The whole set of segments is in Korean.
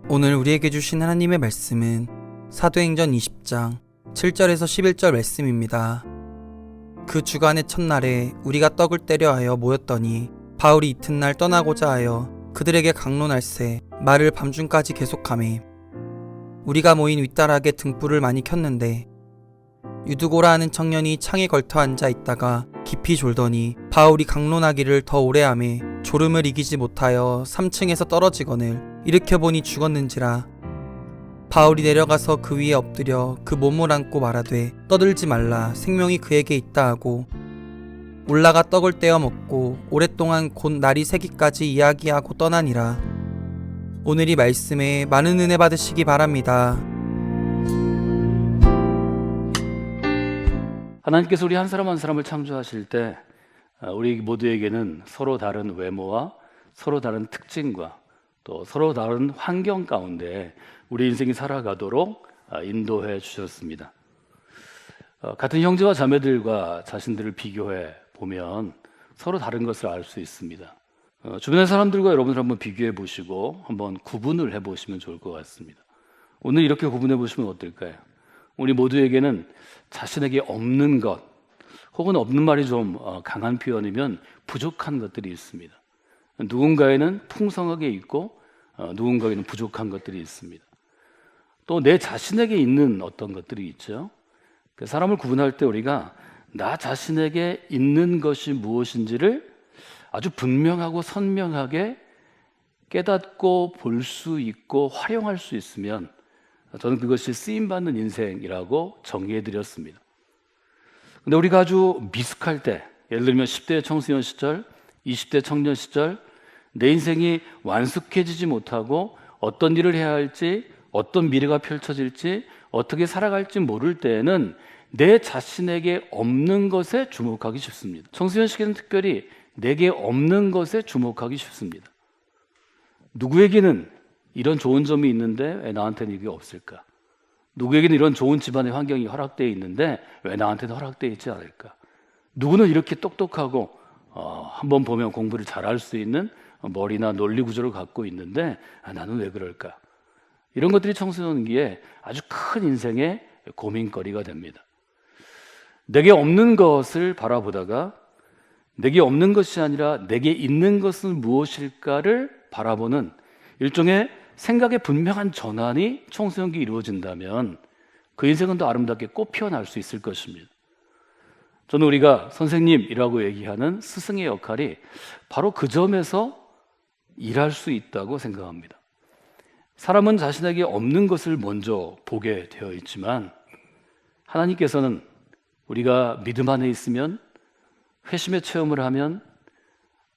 오늘 우리에게 주신 하나님의 말씀은 사도행전 20장 7절에서 11절 말씀입니다. 그 주간의 첫날에 우리가 떡을 떼려 하여 모였더니 바울이 이튿날 떠나고자 하여 그들에게 강론할세 말을 밤중까지 계속하매 우리가 모인 윗다락에 등불을 많이 켰는데 유두고라 하는 청년이 창에 걸터 앉아 있다가 깊이 졸더니 바울이 강론하기를 더 오래 하매 졸음을 이기지 못하여 3층에서 떨어지거늘 일으켜보니 죽었는지라. 바울이 내려가서 그 위에 엎드려 그 몸을 안고 말하되 떠들지 말라 생명이 그에게 있다 하고 올라가 떡을 떼어 먹고 오랫동안 곧 날이 새기까지 이야기하고 떠나니라. 오늘 이 말씀에 많은 은혜 받으시기 바랍니다. 하나님께서 우리 한 사람 한 사람을 창조하실 때 우리 모두에게는 서로 다른 외모와 서로 다른 특징과 또 서로 다른 환경 가운데 우리 인생이 살아가도록 인도해 주셨습니다. 같은 형제와 자매들과 자신들을 비교해 보면 서로 다른 것을 알 수 있습니다. 주변의 사람들과 여러분들 한번 비교해 보시고 한번 구분을 해 보시면 좋을 것 같습니다. 오늘 이렇게 구분해 보시면 어떨까요? 우리 모두에게는 자신에게 없는 것 혹은 없는 말이 좀 강한 표현이면 부족한 것들이 있습니다. 누군가에는 풍성하게 있고 누군가에는 부족한 것들이 있습니다. 또 내 자신에게 있는 어떤 것들이 있죠. 사람을 구분할 때 우리가 나 자신에게 있는 것이 무엇인지를 아주 분명하고 선명하게 깨닫고 볼 수 있고 활용할 수 있으면 저는 그것이 쓰임받는 인생이라고 정의해 드렸습니다. 근데 우리가 아주 미숙할 때, 예를 들면 10대 청소년 시절, 20대 청년 시절 내 인생이 완숙해지지 못하고 어떤 일을 해야 할지, 어떤 미래가 펼쳐질지, 어떻게 살아갈지 모를 때에는 내 자신에게 없는 것에 주목하기 쉽습니다. 청소년 시기는 특별히 내게 없는 것에 주목하기 쉽습니다. 누구에게는 이런 좋은 점이 있는데 왜 나한테는 이게 없을까? 누구에게는 이런 좋은 집안의 환경이 허락되어 있는데 왜 나한테는 허락되어 있지 않을까? 누구는 이렇게 똑똑하고 한번 보면 공부를 잘할 수 있는 머리나 논리 구조를 갖고 있는데 나는 왜 그럴까? 이런 것들이 청소년기에 아주 큰 인생의 고민거리가 됩니다. 내게 없는 것을 바라보다가 내게 없는 것이 아니라 내게 있는 것은 무엇일까를 바라보는 일종의 생각의 분명한 전환이 청소년기에 이루어진다면 그 인생은 더 아름답게 꽃피어날 수 있을 것입니다. 저는 우리가 선생님이라고 얘기하는 스승의 역할이 바로 그 점에서 일할 수 있다고 생각합니다. 사람은 자신에게 없는 것을 먼저 보게 되어 있지만 하나님께서는 우리가 믿음 안에 있으면 회심의 체험을 하면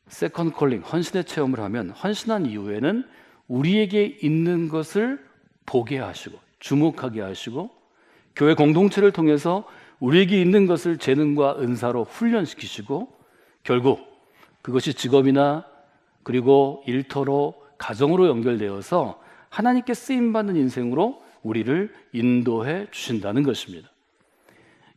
세컨드 콜링, 헌신의 체험을 하면 헌신한 이후에는 우리에게 있는 것을 보게 하시고 주목하게 하시고 교회 공동체를 통해서 우리에게 있는 것을 재능과 은사로 훈련시키시고 결국 그것이 직업이나 그리고 일터로 가정으로 연결되어서 하나님께 쓰임받는 인생으로 우리를 인도해 주신다는 것입니다.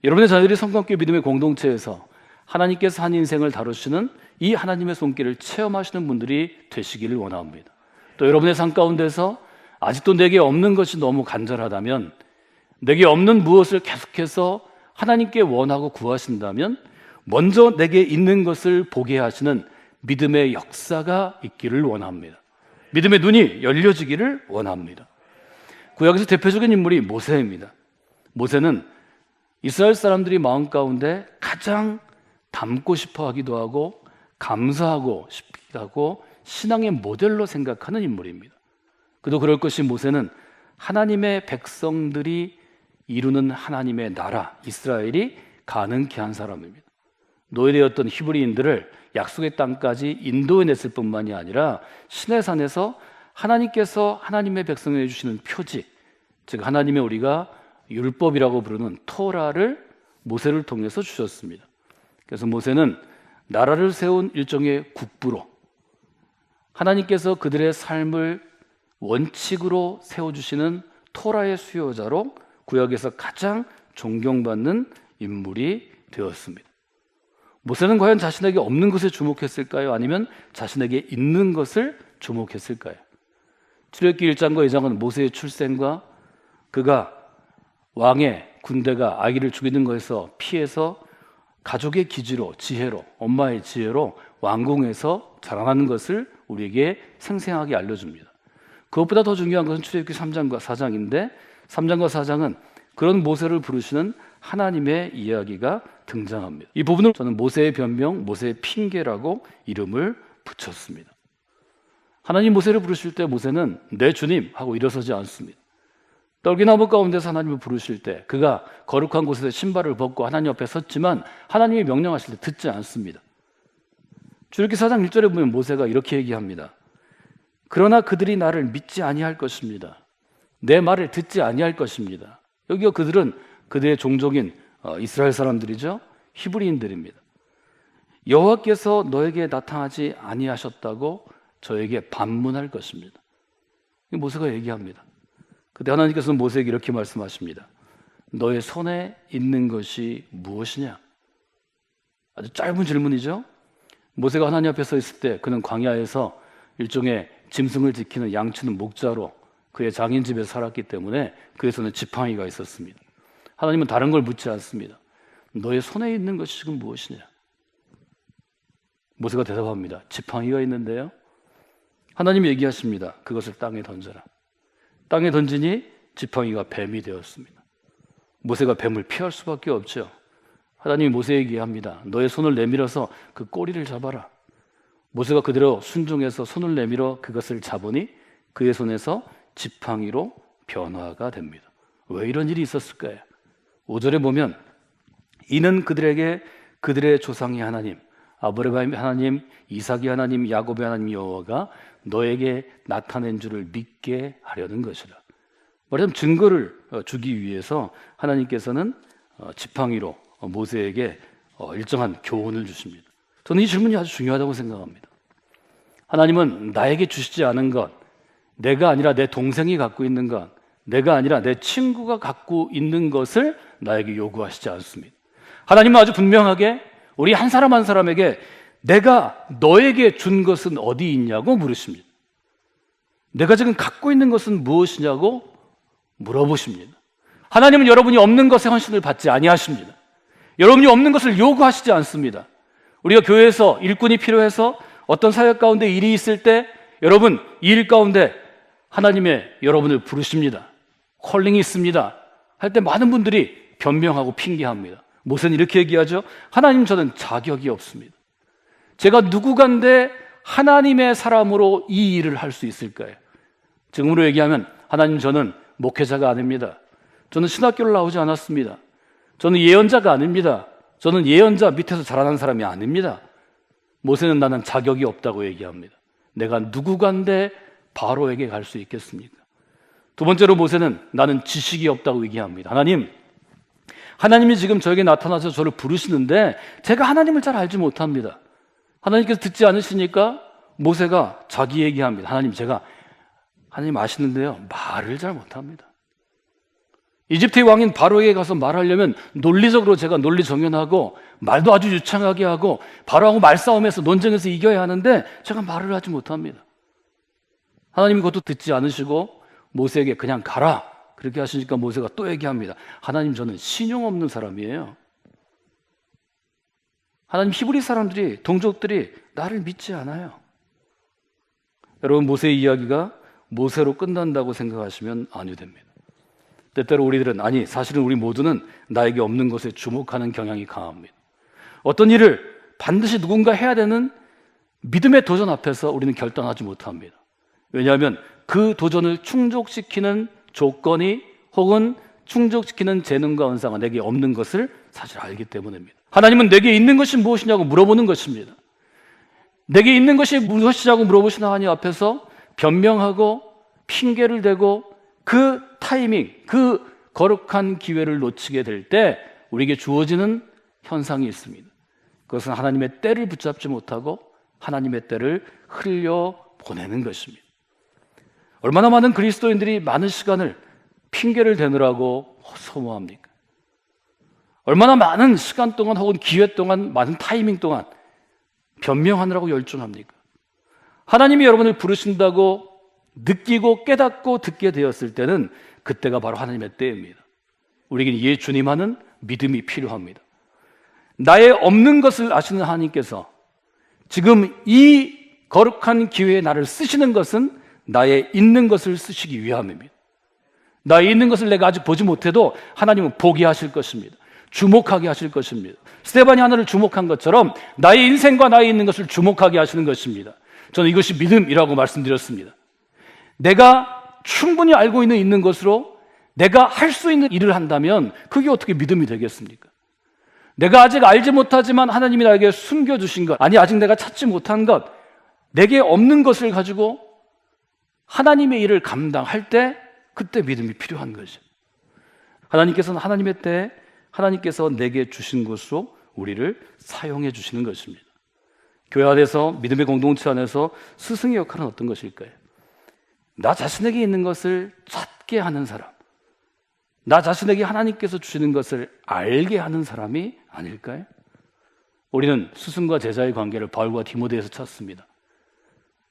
여러분의 자녀들이 성경교회 믿음의 공동체에서 하나님께서 한 인생을 다루시는 이 하나님의 손길을 체험하시는 분들이 되시기를 원합니다. 또 여러분의 삶 가운데서 아직도 내게 없는 것이 너무 간절하다면 내게 없는 무엇을 계속해서 하나님께 원하고 구하신다면 먼저 내게 있는 것을 보게 하시는 믿음의 역사가 있기를 원합니다. 믿음의 눈이 열려지기를 원합니다. 구약에서 대표적인 인물이 모세입니다. 모세는 이스라엘 사람들이 마음 가운데 가장 닮고 싶어 하기도 하고 감사하고 싶기도 하고 신앙의 모델로 생각하는 인물입니다. 그도 그럴 것이 모세는 하나님의 백성들이 이루는 하나님의 나라 이스라엘이 가능케 한 사람입니다. 노예되었던 히브리인들을 약속의 땅까지 인도해냈을 뿐만이 아니라 시내산에서 하나님께서 하나님의 백성에 주시는 표지, 즉 하나님의 우리가 율법이라고 부르는 토라를 모세를 통해서 주셨습니다. 그래서 모세는 나라를 세운 일종의 국부로 하나님께서 그들의 삶을 원칙으로 세워주시는 토라의 수요자로 구약에서 가장 존경받는 인물이 되었습니다. 모세는 과연 자신에게 없는 것에 주목했을까요? 아니면 자신에게 있는 것을 주목했을까요? 출애굽기 1장과 2장은 모세의 출생과 그가 왕의 군대가 아기를 죽이는 것에서 피해서 가족의 기지로, 지혜로, 엄마의 지혜로 왕궁에서 자라나는 것을 우리에게 생생하게 알려줍니다. 그것보다 더 중요한 것은 출애굽기 3장과 4장인데 3장과 4장은 그런 모세를 부르시는 하나님의 이야기가 등장합니다. 이 부분을 저는 모세의 변명, 모세의 핑계라고 이름을 붙였습니다. 하나님 모세를 부르실 때 모세는 내 주님 하고 일어서지 않습니다. 떨기나무 가운데서 하나님을 부르실 때 그가 거룩한 곳에서 신발을 벗고 하나님 앞에 섰지만 하나님이 명령하실 때 듣지 않습니다. 출애굽기 4장 1절에 보면 모세가 이렇게 얘기합니다. 그러나 그들이 나를 믿지 아니할 것입니다. 내 말을 듣지 아니할 것입니다. 여기가 그들은 그들의 종족인 이스라엘 사람들이죠. 히브리인들입니다. 여호와께서 너에게 나타나지 아니하셨다고 저에게 반문할 것입니다. 모세가 얘기합니다. 그때 하나님께서는 모세에게 이렇게 말씀하십니다. 너의 손에 있는 것이 무엇이냐? 아주 짧은 질문이죠. 모세가 하나님 앞에 서 있을 때 그는 광야에서 일종의 짐승을 지키는 양치는 목자로 그의 장인 집에 살았기 때문에 그의 손에 지팡이가 있었습니다. 하나님은 다른 걸 묻지 않습니다. 너의 손에 있는 것이 지금 무엇이냐? 모세가 대답합니다. 지팡이가 있는데요. 하나님이 얘기하십니다. 그것을 땅에 던져라. 땅에 던지니 지팡이가 뱀이 되었습니다. 모세가 뱀을 피할 수밖에 없죠. 하나님이 모세에게 얘기합니다. 너의 손을 내밀어서 그 꼬리를 잡아라. 모세가 그대로 순종해서 손을 내밀어 그것을 잡으니 그의 손에서 지팡이로 변화가 됩니다. 왜 이런 일이 있었을까요? 5절에 보면 이는 그들에게 그들의 조상의 하나님, 아브라함의 하나님, 이삭의 하나님, 야곱의 하나님 여호와가 너에게 나타낸 줄을 믿게 하려는 것이라. 말하자면 증거를 주기 위해서 하나님께서는 지팡이로 모세에게 일정한 교훈을 주십니다. 저는 이 질문이 아주 중요하다고 생각합니다. 하나님은 나에게 주시지 않은 것, 내가 아니라 내 동생이 갖고 있는 것, 내가 아니라 내 친구가 갖고 있는 것을 나에게 요구하시지 않습니다. 하나님은 아주 분명하게 우리 한 사람 한 사람에게 내가 너에게 준 것은 어디 있냐고 물으십니다. 내가 지금 갖고 있는 것은 무엇이냐고 물어보십니다. 하나님은 여러분이 없는 것에 헌신을 받지 아니하십니다. 여러분이 없는 것을 요구하시지 않습니다. 우리가 교회에서 일꾼이 필요해서 어떤 사역 가운데 일이 있을 때 여러분 이 일 가운데 하나님의 여러분을 부르십니다. 콜링이 있습니다. 할 때 많은 분들이 변명하고 핑계합니다. 모세는 이렇게 얘기하죠. 하나님 저는 자격이 없습니다. 제가 누구간데 하나님의 사람으로 이 일을 할 수 있을까요? 지금으로 얘기하면 하나님 저는 목회자가 아닙니다. 저는 신학교를 나오지 않았습니다. 저는 예언자가 아닙니다. 저는 예언자 밑에서 자라난 사람이 아닙니다. 모세는 나는 자격이 없다고 얘기합니다. 내가 누구간데 바로에게 갈 수 있겠습니까? 두 번째로 모세는 나는 지식이 없다고 얘기합니다. 하나님이 지금 저에게 나타나서 저를 부르시는데 제가 하나님을 잘 알지 못합니다. 하나님께서 듣지 않으시니까 모세가 자기 얘기합니다. 하나님 아시는데요, 말을 잘 못합니다. 이집트의 왕인 바로에게 가서 말하려면 논리적으로 제가 논리 정연하고 말도 아주 유창하게 하고 바로하고 말싸움에서 논쟁에서 이겨야 하는데 제가 말을 하지 못합니다. 하나님이 그것도 듣지 않으시고 모세에게 그냥 가라 그렇게 하시니까 모세가 또 얘기합니다. 하나님 저는 신용 없는 사람이에요. 하나님 히브리 사람들이 동족들이 나를 믿지 않아요. 여러분 모세의 이야기가 모세로 끝난다고 생각하시면 아니 됩니다. 때때로 우리들은 사실은 우리 모두는 나에게 없는 것에 주목하는 경향이 강합니다. 어떤 일을 반드시 누군가 해야 되는 믿음의 도전 앞에서 우리는 결단하지 못합니다. 왜냐하면 그 도전을 충족시키는 조건이 혹은 충족시키는 재능과 은사가 내게 없는 것을 사실 알기 때문입니다. 하나님은 내게 있는 것이 무엇이냐고 물어보는 것입니다. 내게 있는 것이 무엇이냐고 물어보시는 하나님 앞에서 변명하고 핑계를 대고 그 타이밍, 그 거룩한 기회를 놓치게 될 때 우리에게 주어지는 현상이 있습니다. 그것은 하나님의 때를 붙잡지 못하고 하나님의 때를 흘려 보내는 것입니다. 얼마나 많은 그리스도인들이 많은 시간을 핑계를 대느라고 소모합니까? 얼마나 많은 시간 동안 혹은 기회 동안, 많은 타이밍 동안 변명하느라고 열중합니까? 하나님이 여러분을 부르신다고 느끼고 깨닫고 듣게 되었을 때는 그때가 바로 하나님의 때입니다. 우리에게 예 주님 하는 믿음이 필요합니다. 나의 없는 것을 아시는 하나님께서 지금 이 거룩한 기회에 나를 쓰시는 것은 나의 있는 것을 쓰시기 위함입니다. 나의 있는 것을 내가 아직 보지 못해도 하나님은 보게 하실 것입니다. 주목하게 하실 것입니다. 스데반이 하나를 주목한 것처럼 나의 인생과 나의 있는 것을 주목하게 하시는 것입니다. 저는 이것이 믿음이라고 말씀드렸습니다. 내가 충분히 알고 있는 것으로 내가 할 수 있는 일을 한다면 그게 어떻게 믿음이 되겠습니까? 내가 아직 알지 못하지만 하나님이 나에게 숨겨주신 것, 아니 아직 내가 찾지 못한 것, 내게 없는 것을 가지고 하나님의 일을 감당할 때 그때 믿음이 필요한 거죠. 하나님께서는 하나님의 때에 하나님께서 내게 주신 것으로 우리를 사용해 주시는 것입니다. 교회 안에서, 믿음의 공동체 안에서 스승의 역할은 어떤 것일까요? 나 자신에게 있는 것을 찾게 하는 사람, 나 자신에게 하나님께서 주시는 것을 알게 하는 사람이 아닐까요? 우리는 스승과 제자의 관계를 바울과 디모데에서 찾습니다.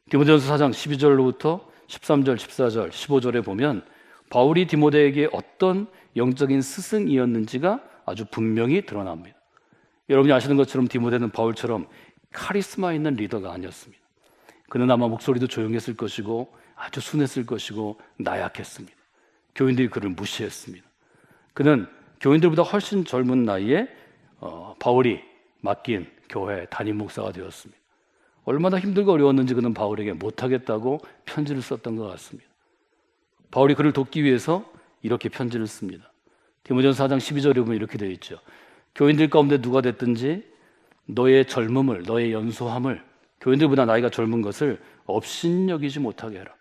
디모데전서 4장 12절로부터 13절, 14절, 15절에 보면 바울이 디모데에게 어떤 영적인 스승이었는지가 아주 분명히 드러납니다. 여러분이 아시는 것처럼 디모데는 바울처럼 카리스마 있는 리더가 아니었습니다. 그는 아마 목소리도 조용했을 것이고 아주 순했을 것이고 나약했습니다. 교인들이 그를 무시했습니다. 그는 교인들보다 훨씬 젊은 나이에 바울이 맡긴 교회 담임 목사가 되었습니다. 얼마나 힘들고 어려웠는지 그는 바울에게 못하겠다고 편지를 썼던 것 같습니다. 바울이 그를 돕기 위해서 이렇게 편지를 씁니다. 디모데전서 4장 12절에 보면 이렇게 되어 있죠. 교인들 가운데 누가 됐든지 너의 젊음을, 너의 연소함을, 교인들보다 나이가 젊은 것을 업신여기지 못하게 해라.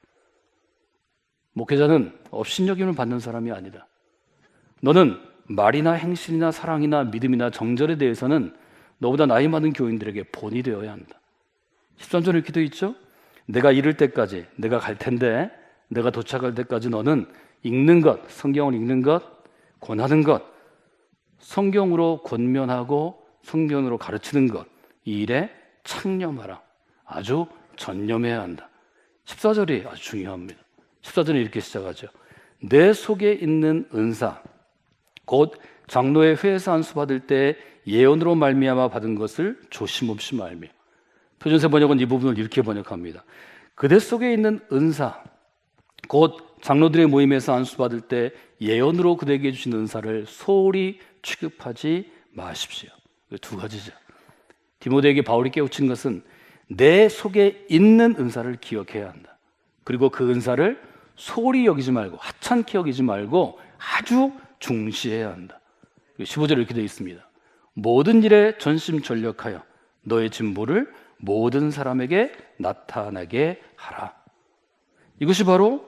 목회자는 업신여김을 받는 사람이 아니다. 너는 말이나 행실이나 사랑이나 믿음이나 정절에 대해서는 너보다 나이 많은 교인들에게 본이 되어야 한다. 13절에 이렇게 되어 있죠. 내가 이를 때까지, 내가 갈 텐데, 내가 도착할 때까지 너는 읽는 것, 성경을 읽는 것, 권하는 것, 성경으로 권면하고 성경으로 가르치는 것, 이 일에 창념하라. 아주 전념해야 한다. 14절이 아주 중요합니다. 14절은 이렇게 시작하죠. 내 속에 있는 은사, 곧 장로의 회에서 안수 받을 때 예언으로 말미암아 받은 것을 조심없이 말며. 표준세 번역은 이 부분을 이렇게 번역합니다. 그대 속에 있는 은사, 곧 장로들의 모임에서 안수 받을 때 예언으로 그대에게 주신 은사를 소홀히 취급하지 마십시오. 두 가지죠. 디모데에게 바울이 깨우친 것은 내 속에 있는 은사를 기억해야 한다. 그리고 그 은사를 소홀히 여기지 말고, 하찮게 여기지 말고 아주 중시해야 한다. 15절에 이렇게 되어 있습니다. 모든 일에 전심전력하여 너의 진보를 모든 사람에게 나타나게 하라. 이것이 바로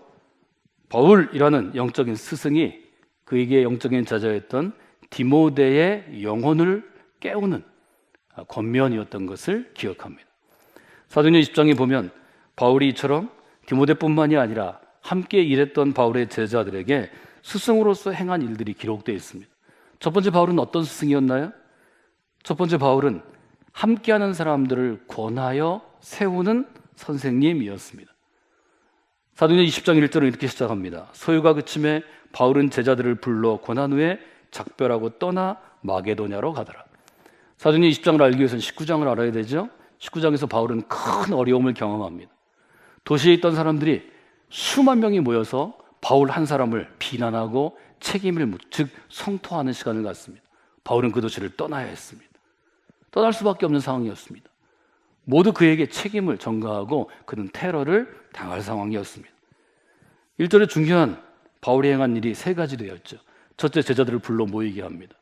바울이라는 영적인 스승이 그에게 영적인 제자였던 디모데의 영혼을 깨우는 권면이었던 것을 기억합니다. 사도행전 20장에 보면 바울이 이처럼 디모데뿐만이 아니라 함께 일했던 바울의 제자들에게 스승으로서 행한 일들이 기록되어 있습니다. 첫 번째 바울은 어떤 스승이었나요? 첫 번째 바울은 함께하는 사람들을 권하여 세우는 선생님이었습니다. 사도행전 20장 1절은 이렇게 시작합니다. 소요가 그침에 바울은 제자들을 불러 권한 후에 작별하고 떠나 마게도냐로 가더라. 사도행전 20장을 알기 위해서는 19장을 알아야 되죠. 19장에서 바울은 큰 어려움을 경험합니다. 도시에 있던 사람들이 수만 명이 모여서 바울 한 사람을 비난하고 책임을 즉 성토하는 시간을 갖습니다. 바울은 그 도시를 떠나야 했습니다. 떠날 수밖에 없는 상황이었습니다. 모두 그에게 책임을 전가하고 그는 테러를 당할 상황이었습니다. 1절에 중요한 바울이 행한 일이 세 가지 되었죠. 첫째, 제자들을 불러 모이게 합니다.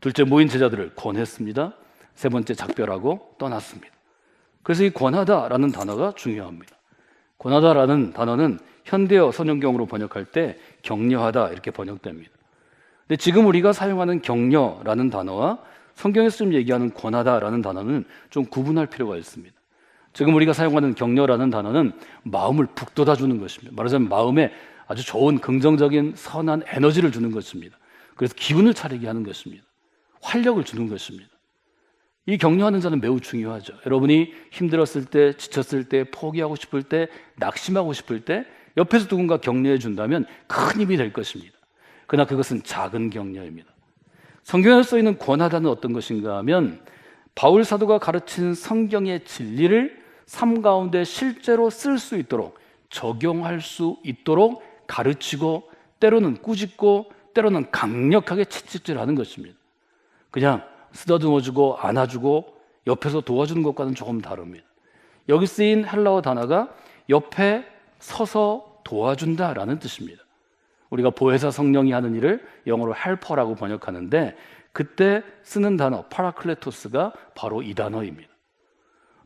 둘째, 모인 제자들을 권했습니다. 세 번째, 작별하고 떠났습니다. 그래서 이 권하다라는 단어가 중요합니다. 권하다라는 단어는 현대어 선형경으로 번역할 때 격려하다 이렇게 번역됩니다. 근데 지금 우리가 사용하는 격려라는 단어와 성경에서 좀 얘기하는 권하다라는 단어는 좀 구분할 필요가 있습니다. 지금 우리가 사용하는 격려라는 단어는 마음을 북돋아 주는 것입니다. 말하자면 마음에 아주 좋은 긍정적인 선한 에너지를 주는 것입니다. 그래서 기운을 차리게 하는 것입니다. 활력을 주는 것입니다. 이 격려하는 자는 매우 중요하죠. 여러분이 힘들었을 때, 지쳤을 때, 포기하고 싶을 때, 낙심하고 싶을 때 옆에서 누군가 격려해 준다면 큰 힘이 될 것입니다. 그러나 그것은 작은 격려입니다. 성경에 써 있는 권하다는 어떤 것인가 하면 바울 사도가 가르친 성경의 진리를 삶 가운데 실제로 쓸 수 있도록, 적용할 수 있도록 가르치고, 때로는 꾸짖고, 때로는 강력하게 채찍질하는 것입니다. 그냥 쓰다듬어주고 안아주고 옆에서 도와주는 것과는 조금 다릅니다. 여기 쓰인 헬라어 단어가 옆에 서서 도와준다라는 뜻입니다. 우리가 보혜사 성령이 하는 일을 영어로 헬퍼라고 번역하는데, 그때 쓰는 단어 파라클레토스가 바로 이 단어입니다.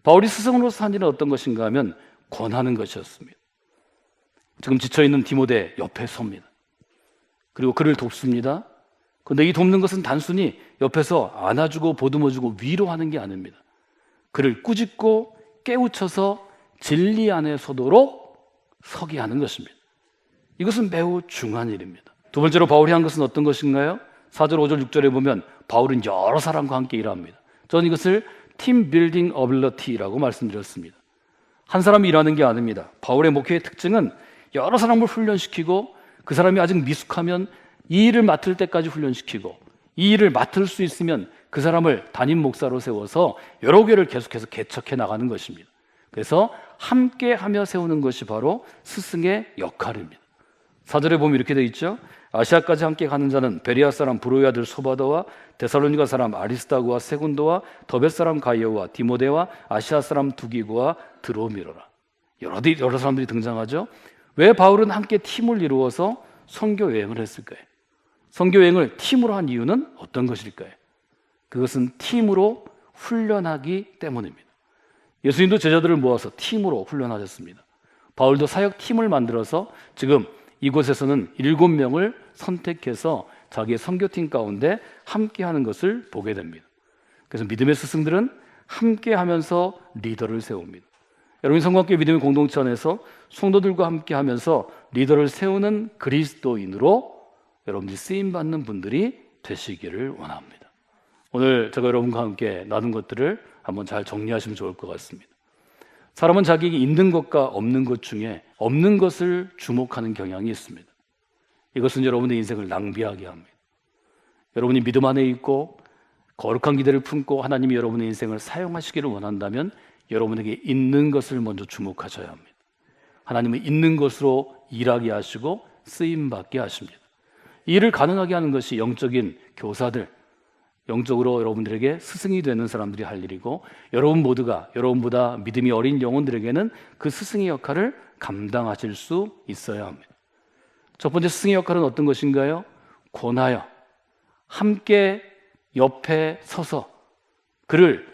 바울이 스승으로서 한 일은 어떤 것인가 하면 권하는 것이었습니다. 지금 지쳐있는 디모데 옆에 섭니다. 그리고 그를 돕습니다. 그런데 이 돕는 것은 단순히 옆에서 안아주고 보듬어주고 위로하는 게 아닙니다. 그를 꾸짖고 깨우쳐서 진리 안에 서도록 서게 하는 것입니다. 이것은 매우 중요한 일입니다. 두 번째로 바울이 한 것은 어떤 것인가요? 4절, 5절, 6절에 보면 바울은 여러 사람과 함께 일합니다. 저는 이것을 팀 빌딩 어빌리티라고 말씀드렸습니다. 한 사람이 일하는 게 아닙니다. 바울의 목회의 특징은 여러 사람을 훈련시키고, 그 사람이 아직 미숙하면 이 일을 맡을 때까지 훈련시키고, 이 일을 맡을 수 있으면 그 사람을 담임 목사로 세워서 여러 교회를 계속해서 개척해 나가는 것입니다. 그래서 함께 하며 세우는 것이 바로 스승의 역할입니다. 4절에 보면 이렇게 되어 있죠. 아시아까지 함께 가는 자는 베레아 사람 브로의 아들 소바더와 데살로니가 사람 아리스다고와 세군도와 더벳 사람 가이오와 디모데와 아시아 사람 두기고와 드로미로라. 여러 사람들이 등장하죠. 왜 바울은 함께 팀을 이루어서 선교 여행을 했을까요? 선교 여행을 팀으로 한 이유는 어떤 것일까요? 그것은 팀으로 훈련하기 때문입니다. 예수님도 제자들을 모아서 팀으로 훈련하셨습니다. 바울도 사역 팀을 만들어서 지금 이곳에서는 7명을 선택해서 자기의 선교팀 가운데 함께 하는 것을 보게 됩니다. 그래서 믿음의 스승들은 함께 하면서 리더를 세웁니다. 여러분, 성공학교 믿음의 공동체 안에서 성도들과 함께 하면서 리더를 세우는 그리스도인으로 여러분들이 쓰임받는 분들이 되시기를 원합니다. 오늘 제가 여러분과 함께 나눈 것들을 한번 잘 정리하시면 좋을 것 같습니다. 사람은 자기에게 있는 것과 없는 것 중에 없는 것을 주목하는 경향이 있습니다. 이것은 여러분의 인생을 낭비하게 합니다. 여러분이 믿음 안에 있고 거룩한 기대를 품고 하나님이 여러분의 인생을 사용하시기를 원한다면 여러분에게 있는 것을 먼저 주목하셔야 합니다. 하나님은 있는 것으로 일하게 하시고 쓰임받게 하십니다. 이 일을 가능하게 하는 것이 영적인 교사들, 영적으로 여러분들에게 스승이 되는 사람들이 할 일이고, 여러분 모두가 여러분보다 믿음이 어린 영혼들에게는 그 스승의 역할을 감당하실 수 있어야 합니다. 첫 번째 스승의 역할은 어떤 것인가요? 권하여 함께 옆에 서서 그를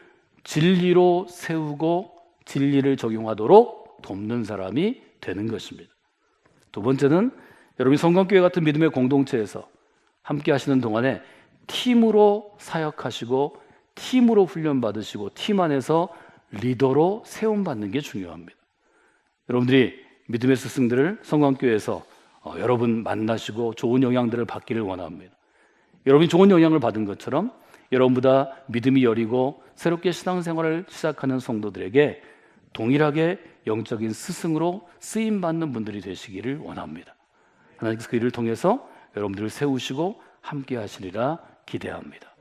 진리로 세우고 진리를 적용하도록 돕는 사람이 되는 것입니다. 두 번째는 여러분이 성광교회 같은 믿음의 공동체에서 함께 하시는 동안에 팀으로 사역하시고 팀으로 훈련받으시고 팀 안에서 리더로 세움받는 게 중요합니다. 여러분들이 믿음의 스승들을 성광교회에서 여러분 만나시고 좋은 영향들을 받기를 원합니다. 여러분이 좋은 영향을 받은 것처럼 여러분보다 믿음이 여리고 새롭게 신앙생활을 시작하는 성도들에게 동일하게 영적인 스승으로 쓰임받는 분들이 되시기를 원합니다. 하나님께서 그 일을 통해서 여러분들을 세우시고 함께 하시리라 기대합니다.